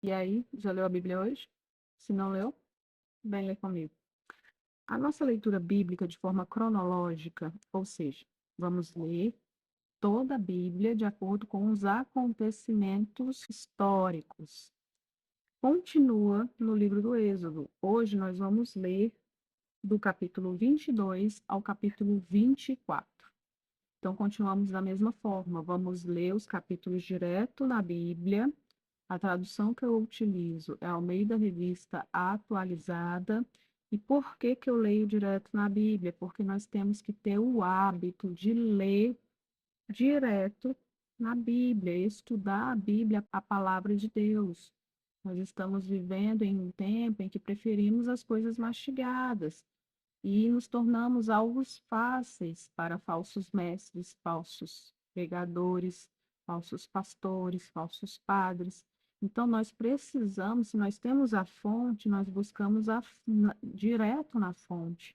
E aí, já leu a Bíblia hoje? Se não leu, vem ler comigo. A nossa leitura bíblica de forma cronológica, ou seja, vamos ler toda a Bíblia de acordo com os acontecimentos históricos. Continua no livro do Êxodo. Hoje nós vamos ler do capítulo 22 ao capítulo 24. Então, continuamos da mesma forma. Vamos ler os capítulos direto na Bíblia. A tradução que eu utilizo é Almeida Revista Atualizada. E por que que eu leio direto na Bíblia? Porque nós temos que ter o hábito de ler direto na Bíblia, estudar a Bíblia, a palavra de Deus. Nós estamos vivendo em um tempo em que preferimos as coisas mastigadas e nos tornamos alvos fáceis para falsos mestres, falsos pregadores, falsos pastores, falsos padres. Então, nós precisamos, se nós temos a fonte, nós buscamos direto na fonte,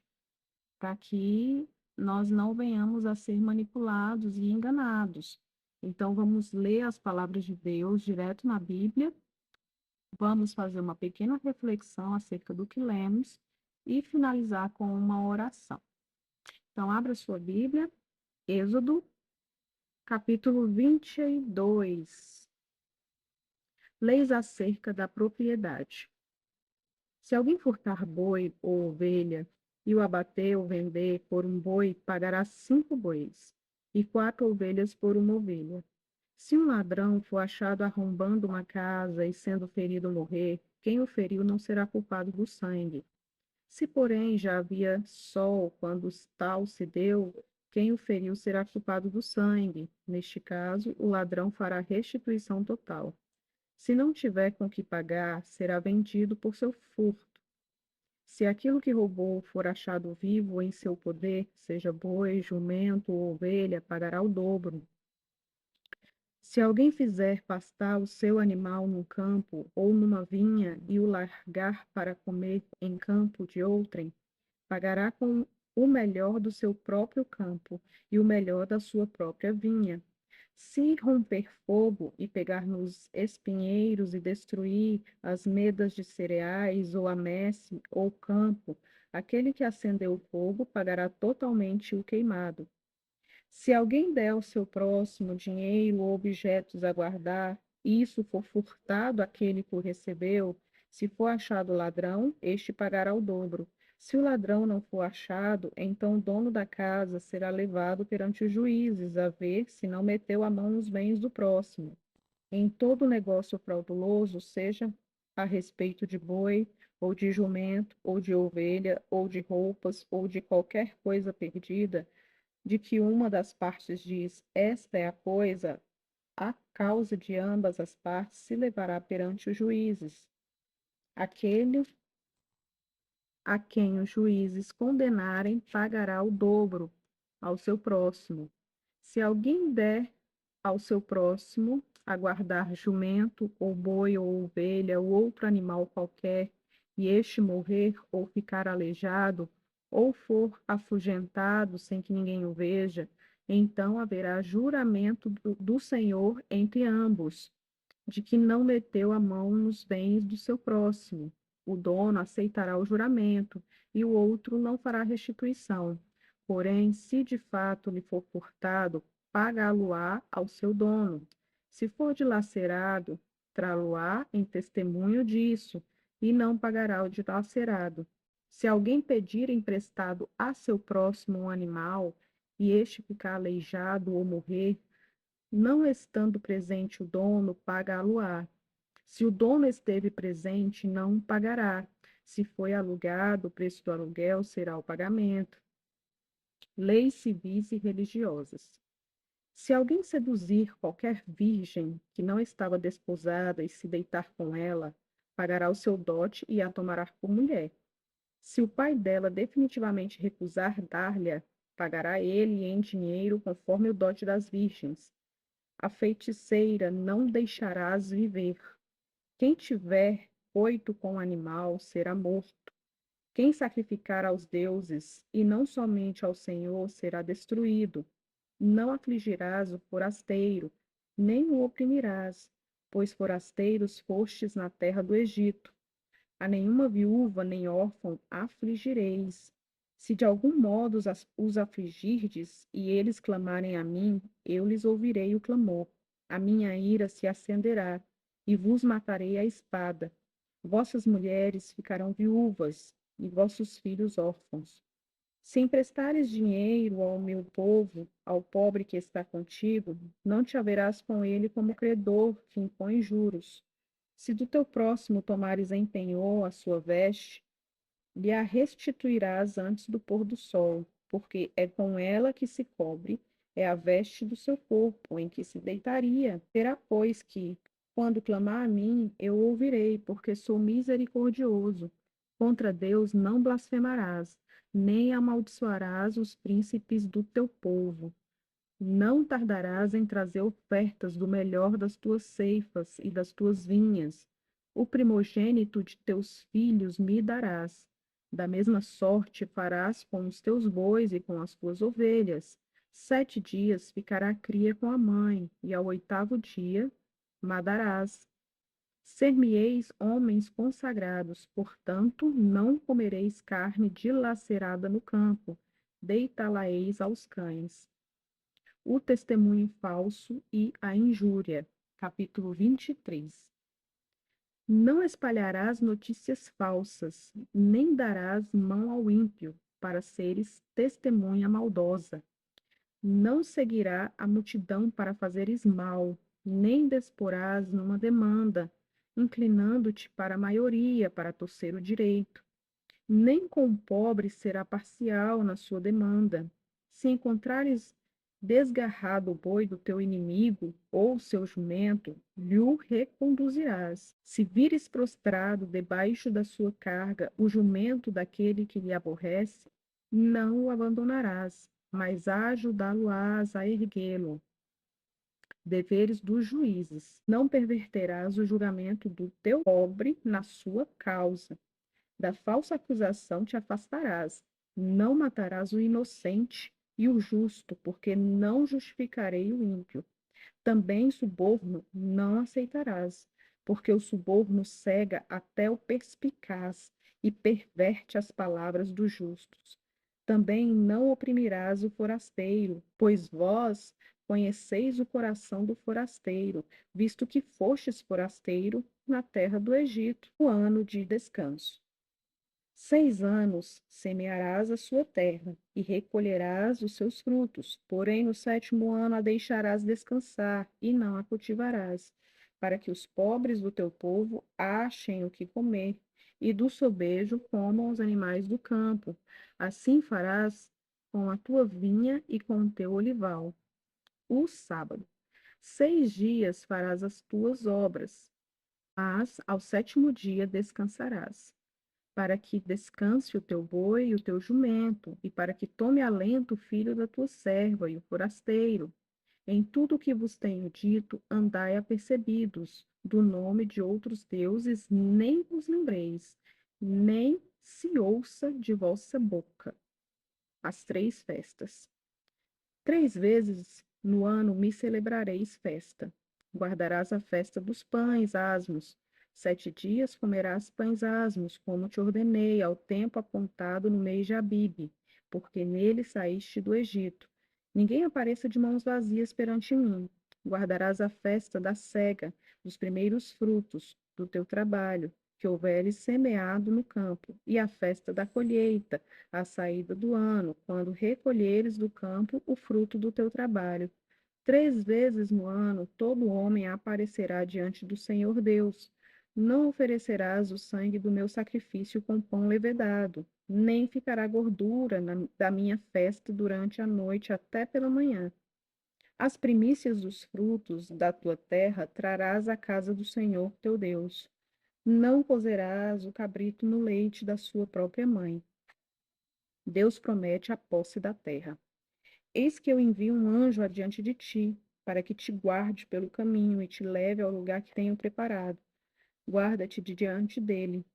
para que nós não venhamos a ser manipulados e enganados. Então, vamos ler as palavras de Deus direto na Bíblia, vamos fazer uma pequena reflexão acerca do que lemos e finalizar com uma oração. Então, abra sua Bíblia, Êxodo, capítulo 22. Leis acerca da propriedade. Se alguém furtar boi ou ovelha, e o abater ou vender por um boi, pagará 5 bois, e 4 ovelhas por uma ovelha. Se um ladrão for achado arrombando uma casa e sendo ferido morrer, quem o feriu não será culpado do sangue. Se, porém, já havia sol quando tal se deu, quem o feriu será culpado do sangue. Neste caso, o ladrão fará restituição total. Se não tiver com que pagar, será vendido por seu furto. Se aquilo que roubou for achado vivo em seu poder, seja boi, jumento ou ovelha, pagará o dobro. Se alguém fizer pastar o seu animal num campo ou numa vinha e o largar para comer em campo de outrem, pagará com o melhor do seu próprio campo e o melhor da sua própria vinha. Se romper fogo e pegar nos espinheiros e destruir as medas de cereais ou a messe ou o campo, aquele que acendeu o fogo pagará totalmente o queimado. Se alguém der ao seu próximo dinheiro ou objetos a guardar, e isso for furtado àquele que o recebeu, se for achado ladrão, este pagará o dobro. Se o ladrão não for achado, então o dono da casa será levado perante os juízes a ver se não meteu a mão nos bens do próximo. Em todo negócio frauduloso, seja a respeito de boi, ou de jumento, ou de ovelha, ou de roupas, ou de qualquer coisa perdida, de que uma das partes diz: esta é a coisa, a causa de ambas as partes se levará perante os juízes. Aquele a quem os juízes condenarem pagará o dobro ao seu próximo. Se alguém der ao seu próximo a guardar jumento, ou boi, ou ovelha, ou outro animal qualquer, e este morrer, ou ficar aleijado, ou for afugentado sem que ninguém o veja, então haverá juramento do Senhor entre ambos, de que não meteu a mão nos bens do seu próximo. O dono aceitará o juramento, e o outro não fará restituição. Porém, se de fato lhe for furtado, pagá-lo-á ao seu dono. Se for dilacerado, trá-lo-á em testemunho disso, e não pagará o dilacerado. Se alguém pedir emprestado a seu próximo um animal, e este ficar aleijado ou morrer, não estando presente o dono, paga-lo-á. Se o dono esteve presente, não pagará. Se foi alugado, o preço do aluguel será o pagamento. Leis civis e religiosas. Se alguém seduzir qualquer virgem que não estava desposada e se deitar com ela, pagará o seu dote e a tomará por mulher. Se o pai dela definitivamente recusar dar-lhe, pagará ele em dinheiro conforme o dote das virgens. A feiticeira não deixarás viver. Quem tiver coito com o animal será morto. Quem sacrificar aos deuses, e não somente ao Senhor, será destruído. Não afligirás o forasteiro, nem o oprimirás, pois forasteiros fostes na terra do Egito. A nenhuma viúva nem órfão afligireis. Se de algum modo os afligirdes, e eles clamarem a mim, eu lhes ouvirei o clamor. A minha ira se acenderá, e vos matarei à espada. Vossas mulheres ficarão viúvas, e vossos filhos órfãos. Se emprestares dinheiro ao meu povo, ao pobre que está contigo, não te haverás com ele como credor que impõe juros. Se do teu próximo tomares em penhor a sua veste, lhe a restituirás antes do pôr do sol, porque é com ela que se cobre, é a veste do seu corpo, em que se deitaria. Terá, pois, que, quando clamar a mim, eu ouvirei, porque sou misericordioso. Contra Deus não blasfemarás, nem amaldiçoarás os príncipes do teu povo. Não tardarás em trazer ofertas do melhor das tuas ceifas e das tuas vinhas. O primogênito de teus filhos me darás. Da mesma sorte farás com os teus bois e com as tuas ovelhas. 7 dias ficará a cria com a mãe, e ao 8º dia madarás. Ser-me-eis homens consagrados, portanto, não comereis carne dilacerada no campo, deitá-la-eis aos cães. O testemunho falso e a injúria. Capítulo 23. Não espalharás notícias falsas, nem darás mão ao ímpio, para seres testemunha maldosa. Não seguirá a multidão para fazeres mal, nem desporás numa demanda, inclinando-te para a maioria, para torcer o direito. Nem com o pobre será parcial na sua demanda. Se encontrares desgarrado o boi do teu inimigo, ou seu jumento, lhe o reconduzirás. Se vires prostrado debaixo da sua carga o jumento daquele que lhe aborrece, não o abandonarás, mas ajudá-lo-ás a erguê-lo. Deveres dos juízes. Não perverterás o julgamento do teu pobre na sua causa. Da falsa acusação te afastarás. Não matarás o inocente e o justo, porque não justificarei o ímpio. Também suborno não aceitarás, porque o suborno cega até o perspicaz e perverte as palavras dos justos. Também não oprimirás o forasteiro, pois vós conheceis o coração do forasteiro, visto que fostes forasteiro na terra do Egito, o ano de descanso. 6 anos semearás a sua terra e recolherás os seus frutos, porém no 7º ano a deixarás descansar e não a cultivarás, para que os pobres do teu povo achem o que comer, e do sobejo comam os animais do campo. Assim farás com a tua vinha e com o teu olival. O sábado. 6 dias farás as tuas obras, mas ao 7º dia descansarás, para que descanse o teu boi e o teu jumento, e para que tome alento o filho da tua serva e o forasteiro. Em tudo o que vos tenho dito, andai apercebidos, do nome de outros deuses nem vos lembreis, nem se ouça de vossa boca. As 3 festas. 3 vezes no ano me celebrareis festa. Guardarás a festa dos pães asmos. 7 dias comerás pães asmos, como te ordenei, ao tempo apontado no mês de Abibe, porque nele saíste do Egito. Ninguém apareça de mãos vazias perante mim. Guardarás a festa da cega, dos primeiros frutos do teu trabalho, que houveres semeado no campo, e a festa da colheita, à saída do ano, quando recolheres do campo o fruto do teu trabalho. 3 vezes no ano todo homem aparecerá diante do Senhor Deus. Não oferecerás o sangue do meu sacrifício com pão levedado, nem ficará gordura da minha festa durante a noite até pela manhã. As primícias dos frutos da tua terra trarás à casa do Senhor teu Deus. Não cozerás o cabrito no leite da sua própria mãe. Deus promete a posse da terra. Eis que eu envio um anjo adiante de ti, para que te guarde pelo caminho e te leve ao lugar que tenho preparado. Guarda-te de diante dele,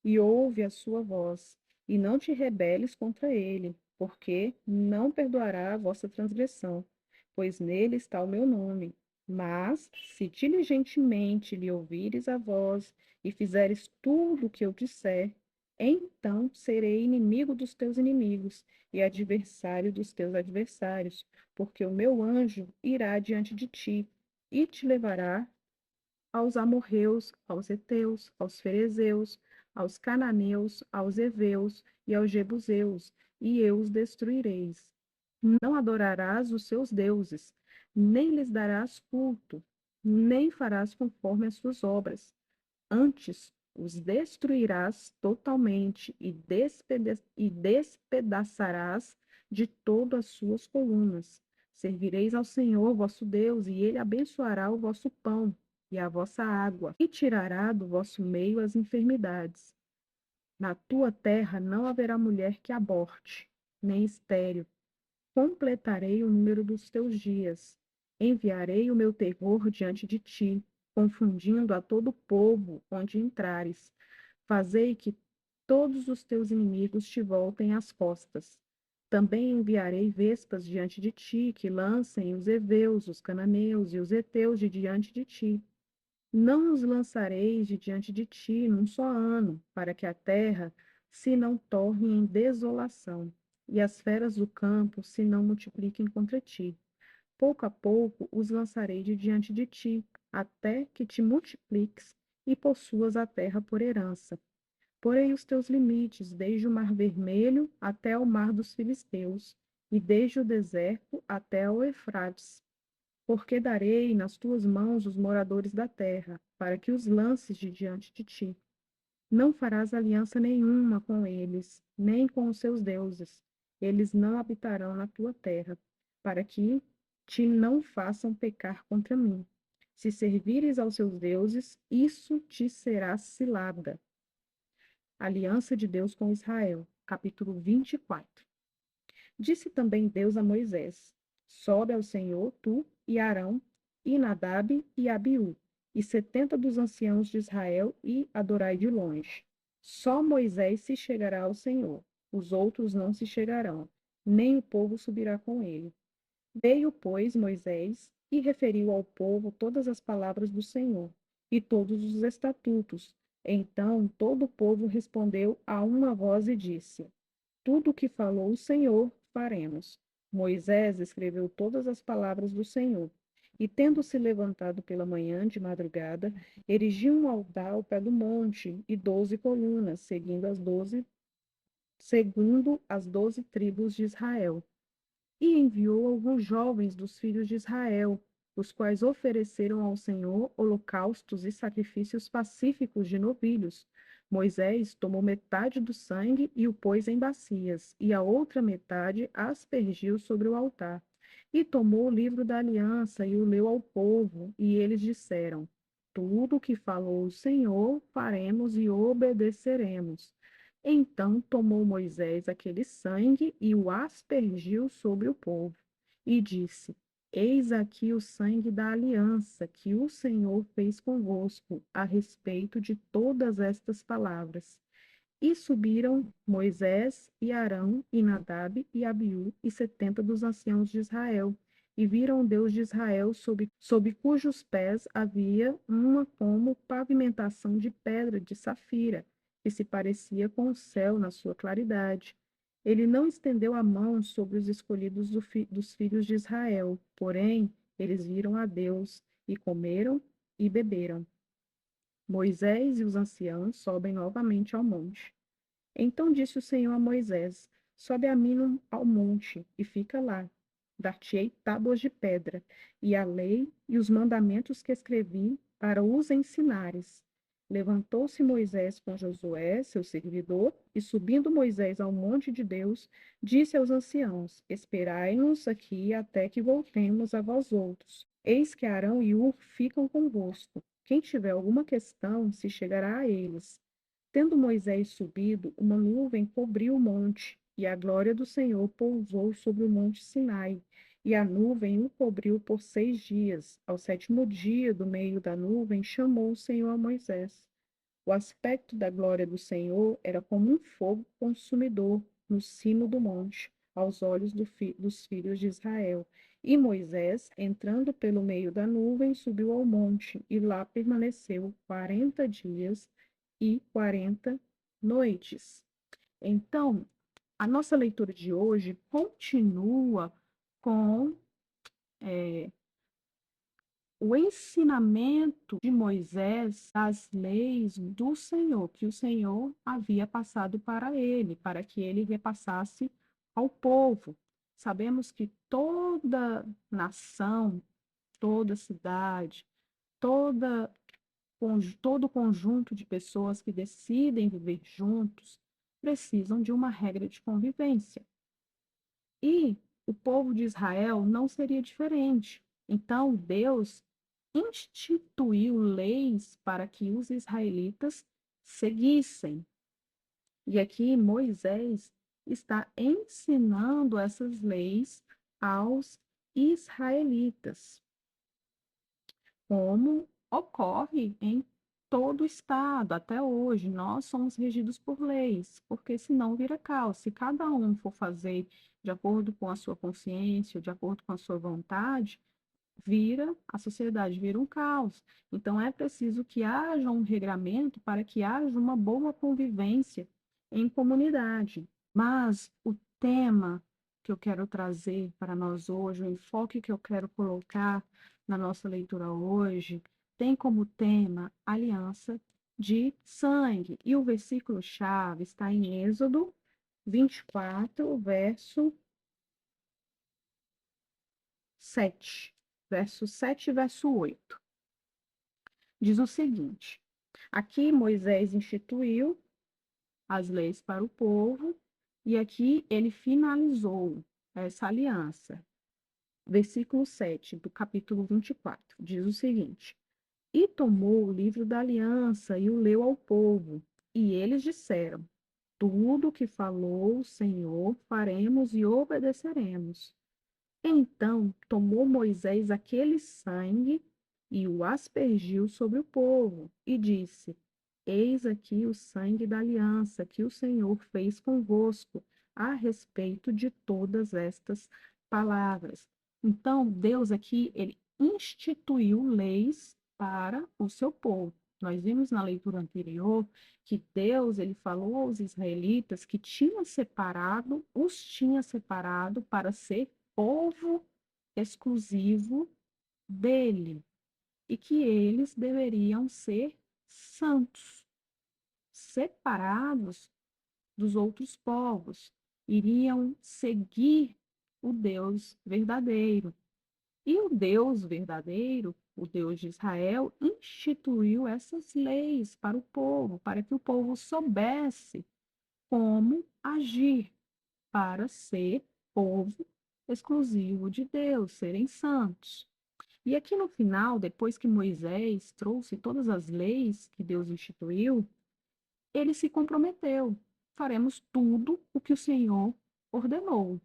e ouve a sua voz, e não te rebeles contra ele, porque não perdoará a vossa transgressão, pois nele está o meu nome. Mas, se diligentemente lhe ouvires a voz e fizeres tudo o que eu disser, então serei inimigo dos teus inimigos e adversário dos teus adversários, porque o meu anjo irá diante de ti e te levará aos amorreus, aos heteus, aos ferezeus, aos cananeus, aos heveus e aos jebuseus, e eu os destruireis. Não adorarás os seus deuses, nem lhes darás culto, nem farás conforme as suas obras. Antes, os destruirás totalmente e despedaçarás de todo as suas colunas. Servireis ao Senhor vosso Deus, e ele abençoará o vosso pão e a vossa água, e tirará do vosso meio as enfermidades. Na tua terra não haverá mulher que aborte, nem estéril. Completarei o número dos teus dias. Enviarei o meu terror diante de ti, confundindo a todo o povo onde entrares. Fazei que todos os teus inimigos te voltem às costas. Também enviarei vespas diante de ti, que lancem os heveus, os cananeus e os heteus de diante de ti. Não os lançareis de diante de ti num só ano, para que a terra se não torne em desolação, e as feras do campo se não multipliquem contra ti. Pouco a pouco os lançarei de diante de ti, até que te multipliques e possuas a terra por herança. Porém os teus limites, desde o mar vermelho até o mar dos filisteus, e desde o deserto até o Eufrates, porque darei nas tuas mãos os moradores da terra, para que os lances de diante de ti. Não farás aliança nenhuma com eles, nem com os seus deuses. Eles não habitarão na tua terra, para que te não façam pecar contra mim. Se servires aos seus deuses, isso te será cilada. Aliança de Deus com Israel. Capítulo 24. Disse também Deus a Moisés: Sobe ao Senhor, tu e Arão, e Nadab e Abiú, e 70 dos anciãos de Israel, e adorai de longe. Só Moisés se chegará ao Senhor, os outros não se chegarão, nem o povo subirá com ele. Veio, pois, Moisés e referiu ao povo todas as palavras do Senhor e todos os estatutos. Então todo o povo respondeu a uma voz e disse: Tudo o que falou o Senhor, faremos. Moisés escreveu todas as palavras do Senhor. E, tendo se levantado pela manhã de madrugada, erigiu um altar ao pé do monte e 12 colunas, segundo as 12 tribos de Israel. E enviou alguns jovens dos filhos de Israel, os quais ofereceram ao Senhor holocaustos e sacrifícios pacíficos de novilhos. Moisés tomou metade do sangue e o pôs em bacias, e a outra metade aspergiu sobre o altar. E tomou o livro da aliança e o leu ao povo, e eles disseram: Tudo o que falou o Senhor, faremos e obedeceremos. Então tomou Moisés aquele sangue e o aspergiu sobre o povo, e disse: Eis aqui o sangue da aliança que o Senhor fez convosco a respeito de todas estas palavras. E subiram Moisés e Arão e Nadab e Abiú e 70 dos anciãos de Israel, e viram o Deus de Israel sob cujos pés havia uma como pavimentação de pedra de safira, que se parecia com o céu na sua claridade. Ele não estendeu a mão sobre os escolhidos dos filhos de Israel, porém eles viram a Deus e comeram e beberam. Moisés e os anciãos sobem novamente ao monte. Então disse o Senhor a Moisés: Sobe a mim ao monte e fica lá. Dar-te-ei tábuas de pedra, e a lei e os mandamentos que escrevi, para os ensinares. Levantou-se Moisés com Josué, seu servidor, e subindo Moisés ao monte de Deus, disse aos anciãos: Esperai-nos aqui até que voltemos a vós outros. Eis que Arão e Hur ficam convosco. Quem tiver alguma questão, se chegará a eles. Tendo Moisés subido, uma nuvem cobriu o monte, e a glória do Senhor pousou sobre o monte Sinai, e a nuvem o cobriu por 6 dias. Ao sétimo dia, do meio da nuvem, chamou o Senhor a Moisés. O aspecto da glória do Senhor era como um fogo consumidor no cimo do monte, aos olhos dos filhos de Israel. E Moisés, entrando pelo meio da nuvem, subiu ao monte, e lá permaneceu 40 dias e 40 noites. Então, a nossa leitura de hoje continua com o ensinamento de Moisés das leis do Senhor, que o Senhor havia passado para ele, para que ele repassasse ao povo. Sabemos que toda nação, toda cidade, toda, todo conjunto de pessoas que decidem viver juntos precisam de uma regra de convivência. E o povo de Israel não seria diferente. Então, Deus instituiu leis para que os israelitas seguissem. E aqui Moisés está ensinando essas leis aos israelitas, como ocorre em todo o estado até hoje. Nós somos regidos por leis, porque senão vira caos. Se cada um for fazer de acordo com a sua consciência, de acordo com a sua vontade, a sociedade vira um caos. Então é preciso que haja um regramento para que haja uma boa convivência em comunidade. Mas o tema que eu quero trazer para nós hoje, o enfoque que eu quero colocar na nossa leitura hoje, tem como tema aliança de sangue. E o versículo-chave está em Êxodo 24, verso 7. Verso 7 e verso 8. Diz o seguinte: aqui Moisés instituiu as leis para o povo, e aqui ele finalizou essa aliança. Versículo 7 do capítulo 24 diz o seguinte: e tomou o livro da aliança e o leu ao povo, e eles disseram: tudo o que falou o Senhor faremos e obedeceremos. Então tomou Moisés aquele sangue e o aspergiu sobre o povo, e disse: eis aqui o sangue da aliança que o Senhor fez convosco a respeito de todas estas palavras. Então, Deus aqui, ele instituiu leis para o seu povo. Nós vimos na leitura anterior que Deus, ele falou aos israelitas que os tinha separado para ser povo exclusivo dele e que eles deveriam ser santos, separados dos outros povos, iriam seguir o Deus verdadeiro. E o Deus verdadeiro, o Deus de Israel, instituiu essas leis para o povo, para que o povo soubesse como agir para ser povo exclusivo de Deus, serem santos. E aqui no final, depois que Moisés trouxe todas as leis que Deus instituiu, ele se comprometeu: faremos tudo o que o Senhor ordenou.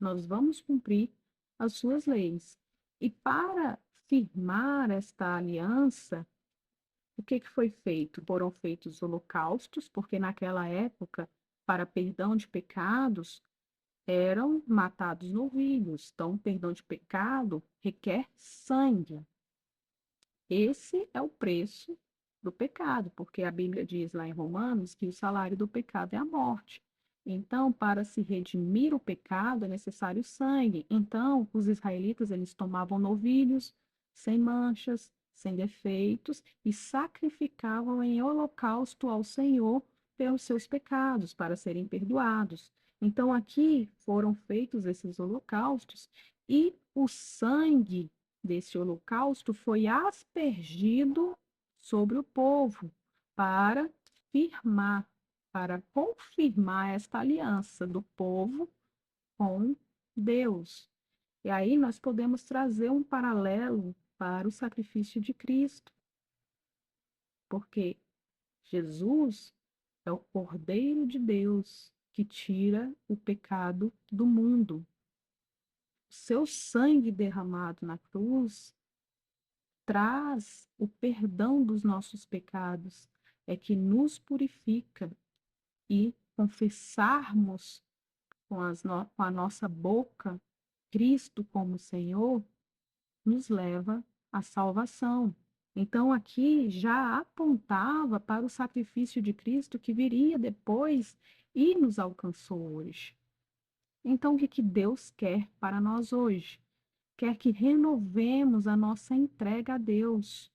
Nós vamos cumprir as suas leis. E para firmar esta aliança, o que foi feito? Foram feitos holocaustos, porque naquela época, para perdão de pecados, eram matados novilhos. Então, perdão de pecado requer sangue. Esse é o preço do pecado, porque a Bíblia diz lá em Romanos que o salário do pecado é a morte. Então, para se redimir o pecado, é necessário sangue. Então, os israelitas, eles tomavam novilhos sem manchas, sem defeitos, e sacrificavam em holocausto ao Senhor pelos seus pecados, para serem perdoados. Então, aqui foram feitos esses holocaustos, e o sangue desse holocausto foi aspergido sobre o povo para firmar, para confirmar esta aliança do povo com Deus. E aí nós podemos trazer um paralelo para o sacrifício de Cristo, porque Jesus é o Cordeiro de Deus que tira o pecado do mundo. O seu sangue derramado na cruz traz o perdão dos nossos pecados, é que nos purifica, e confessarmos com a nossa boca Cristo como Senhor nos leva à salvação. Então, aqui já apontava para o sacrifício de Cristo que viria depois e nos alcançou hoje. Então, o que Deus quer para nós hoje? Quer que renovemos a nossa entrega a Deus,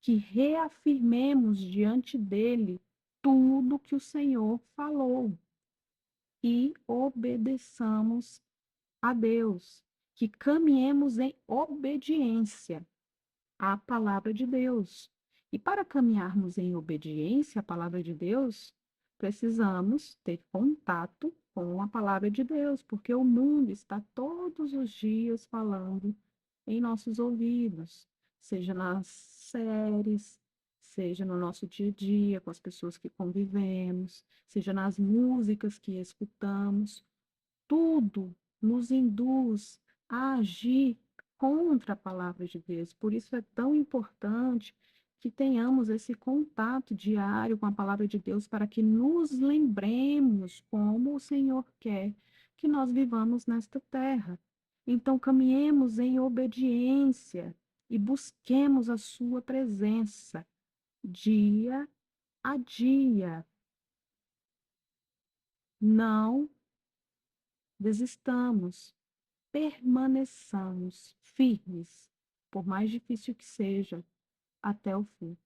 que reafirmemos diante dele tudo que o Senhor falou e obedeçamos a Deus, que caminhemos em obediência à palavra de Deus. E para caminharmos em obediência à palavra de Deus, precisamos ter contato com a palavra de Deus, porque o mundo está todos os dias falando em nossos ouvidos, seja nas séries, seja no nosso dia a dia, com as pessoas que convivemos, seja nas músicas que escutamos. Tudo nos induz a agir contra a palavra de Deus. Por isso é tão importante que tenhamos esse contato diário com a palavra de Deus para que nos lembremos como o Senhor quer que nós vivamos nesta terra. Então, caminhemos em obediência e busquemos a sua presença dia a dia. Não desistamos. Permaneçamos firmes, por mais difícil que seja, até o fim.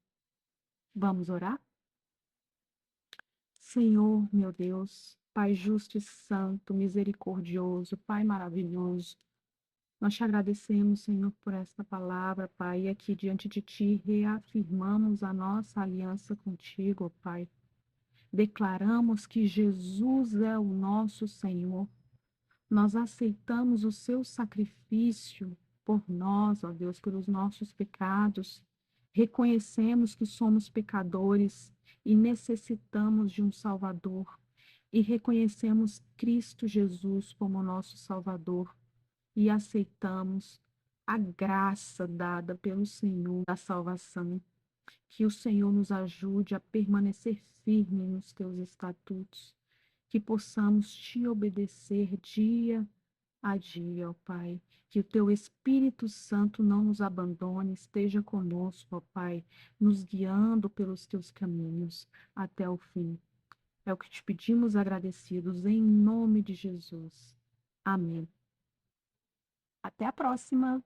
Vamos orar? Senhor, meu Deus, Pai justo e santo, misericordioso, Pai maravilhoso, nós te agradecemos, Senhor, por esta palavra, Pai, e aqui diante de Ti reafirmamos a nossa aliança contigo, Pai. Declaramos que Jesus é o nosso Senhor. Nós aceitamos o seu sacrifício por nós, ó Deus, pelos nossos pecados. Reconhecemos que somos pecadores e necessitamos de um Salvador. E reconhecemos Cristo Jesus como nosso Salvador. E aceitamos a graça dada pelo Senhor da salvação. Que o Senhor nos ajude a permanecer firme nos teus estatutos, que possamos te obedecer dia a dia, ó Pai. Que o teu Espírito Santo não nos abandone, esteja conosco, ó Pai, nos guiando pelos teus caminhos até o fim. É o que te pedimos agradecidos em nome de Jesus. Amém. Até a próxima.